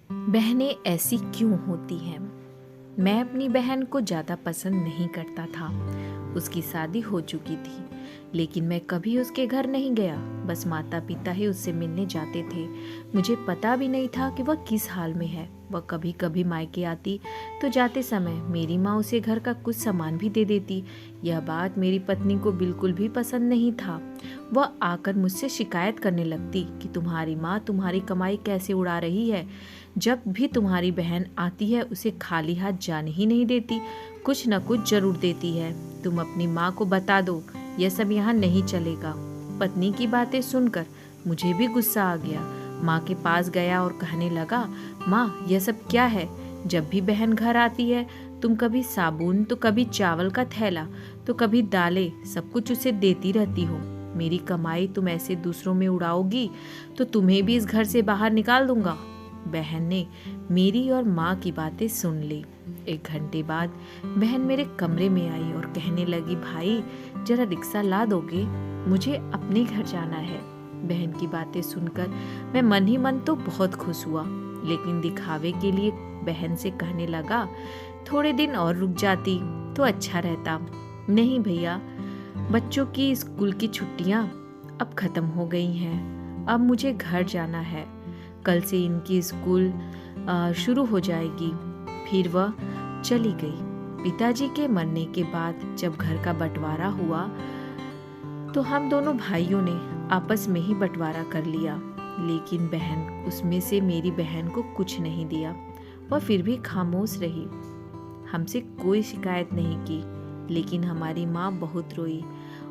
बहनें ऐसी क्यों होती हैं? मैं अपनी बहन को ज़्यादा पसंद नहीं करता था। उसकी शादी हो चुकी थी, लेकिन मैं कभी उसके घर नहीं गया। बस माता पिता ही उससे मिलने जाते थे। मुझे पता भी नहीं था कि वह किस हाल में है। वह कभी कभी मायके आती तो जाते समय मेरी माँ उसे घर का कुछ सामान भी दे देती। यह बात मेरी पत्नी को बिल्कुल भी पसंद नहीं था। वह आकर मुझसे शिकायत करने लगती कि तुम्हारी माँ तुम्हारी कमाई कैसे उड़ा रही है। जब भी तुम्हारी बहन आती है उसे खाली हाथ जाने ही नहीं देती, कुछ न कुछ जरूर देती है। तुम अपनी माँ को बता दो, यह सब यहाँ नहीं चलेगा। पत्नी की बातें सुनकर मुझे भी गुस्सा आ गया। माँ के पास गया और कहने लगा, माँ यह सब क्या है? जब भी बहन घर आती है तुम कभी साबुन तो कभी चावल का थैला तो कभी दालें, सब कुछ उसे देती रहती हो। मेरी कमाई तुम ऐसे दूसरों में उड़ाओगी तो तुम्हें भी इस घर से बाहर निकाल दूंगा। बहन ने मेरी और माँ की बातें सुन ली। 1 घंटे बाद बहन मेरे कमरे में आई और कहने लगी, भाई जरा रिक्शा ला दोगे, मुझे अपने घर जाना है। बहन की बातें सुनकर मैं मन ही मन तो बहुत खुश हुआ, लेकिन दिखावे के लिए बहन से कहने लगा, थोड़े दिन और रुक जाती तो अच्छा रहता। नहीं भैया, बच्चों की स्कूल की छुट्टियां अब खत्म हो गई हैं। अब मुझे घर जाना है। कल से इनकी स्कूल शुरू हो जाएगी। फिर वह चली गई। पिताजी के मरने के बाद जब घर का बंटवारा हुआ तो हम दोनों भाइयों ने आपस में ही बंटवारा कर लिया, लेकिन बहन उसमें से मेरी बहन को कुछ नहीं दिया। वह फिर भी खामोश रही, हमसे कोई शिकायत नहीं की। लेकिन हमारी माँ बहुत रोई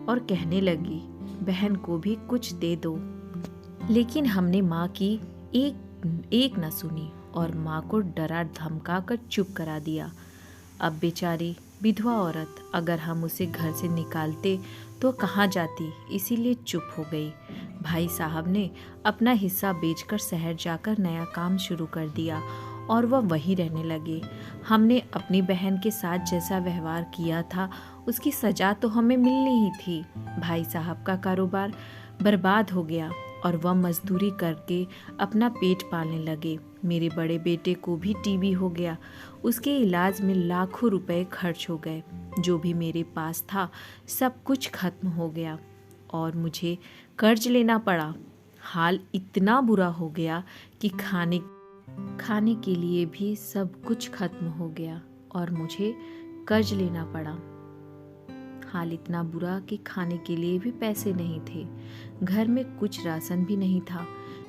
और कहने लगी, बहन को भी कुछ दे दो। लेकिन हमने माँ की एक न सुनी और माँ को डरा धमका कर चुप करा दिया। अब बेचारी विधवा औरत, अगर हम उसे घर से निकालते तो कहाँ जाती, इसीलिए चुप हो गई। भाई साहब ने अपना हिस्सा बेचकर शहर जाकर नया काम शुरू कर दिया और वह वहीं रहने लगे। हमने अपनी बहन के साथ जैसा व्यवहार किया था उसकी सजा तो हमें मिलनी ही थी। भाई साहब का कारोबार बर्बाद हो गया और वह मजदूरी करके अपना पेट पालने लगे। मेरे बड़े बेटे को भी टीबी हो गया। उसके इलाज में लाखों रुपए खर्च हो गए। जो भी मेरे पास था सब कुछ खत्म हो गया और मुझे कर्ज लेना पड़ा। हाल इतना बुरा हो गया कि खाने के लिए भी सब कुछ खत्म हो गया और मुझे कर्ज लेना पड़ा। हाल इतना बुरा कि खाने के लिए भी पैसे नहीं थे। घर में कुछ राशन भी नहीं था।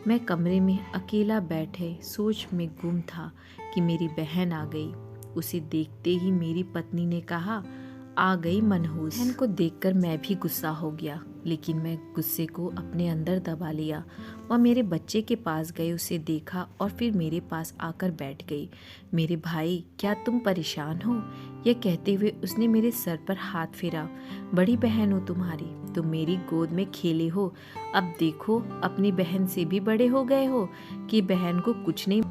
मैं कमरे में अकेला बैठे सोच में गुम था कि मेरी बहन आ गई। उसे देखते ही मेरी पत्नी ने कहा, आ गई मनहूस। बहन को देखकर मैं भी गुस्सा हो गया, लेकिन मैं गुस्से को अपने अंदर दबा लिया। वह मेरे बच्चे के पास गई, उसे देखा और फिर मेरे पास आकर बैठ गई। मेरे भाई, क्या तुम परेशान हो? यह कहते हुए उसने मेरे सर पर हाथ फेरा। बड़ी बहन हो तुम्हारी, तुम मेरी गोद में खेले हो, अब देखो अपनी बहन से भी बड़े हो गए हो कि बहन को कुछ नहीं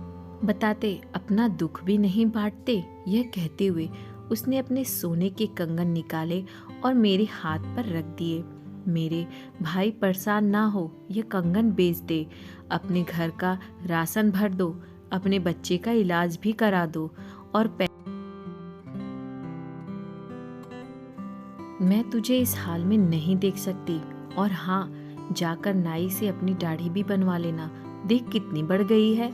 बताते, अपना दुख भी नहीं बांटते। यह कहते हुए उसने अपने सोने के कंगन निकाले और मेरे हाथ पर रख दिए। मेरे भाई, परेशान ना हो, यह कंगन बेच दे, अपने घर का राशन भर दो, अपने बच्चे का इलाज भी करा दो और मैं तुझे इस हाल में नहीं देख सकती। और हाँ, जाकर नाई से अपनी दाढ़ी भी बनवा लेना, देख कितनी बढ़ गई है।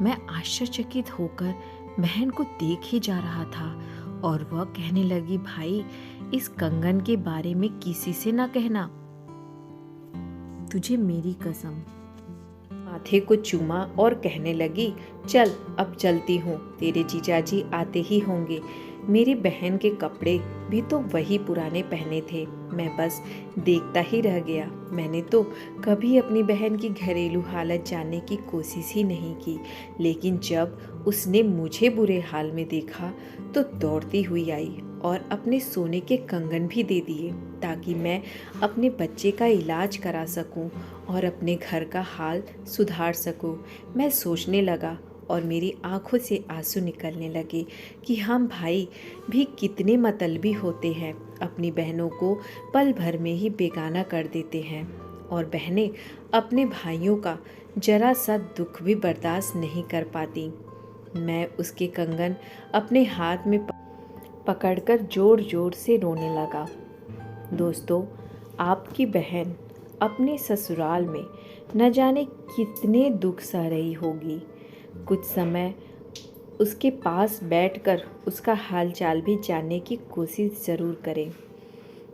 मैं आश्चर्यचकित होकर बहन को देख ही जा रहा था और वह कहने लगी, भाई इस कंगन के बारे में किसी से ना कहना, तुझे मेरी कसम। माथे को चूमा और कहने लगी, चल अब चलती हूँ, तेरे जीजाजी आते ही होंगे। मेरी बहन के कपड़े भी तो वही पुराने पहने थे। मैं बस देखता ही रह गया। मैंने तो कभी अपनी बहन की घरेलू हालत जानने की कोशिश ही नहीं की, लेकिन जब उसने मुझे बुरे हाल में देखा तो दौड़ती हुई आई और अपने सोने के कंगन भी दे दिए ताकि मैं अपने बच्चे का इलाज करा सकूं और अपने घर का हाल सुधार सकूं। मैं सोचने लगा और मेरी आंखों से आंसू निकलने लगे कि हम भाई भी कितने मतलबी होते हैं, अपनी बहनों को पल भर में ही बेगाना कर देते हैं। और बहनें अपने भाइयों का जरा सा दुख भी बर्दाश्त नहीं कर पाती। मैं उसके कंगन अपने हाथ में पकड़कर जोर जोर से रोने लगा। दोस्तों, आपकी बहन अपने ससुराल में न जाने कितने दुख सह रही होगी। कुछ समय उसके पास बैठकर उसका हालचाल भी जानने की कोशिश ज़रूर करें।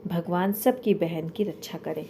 भगवान सबकी बहन की रक्षा करें।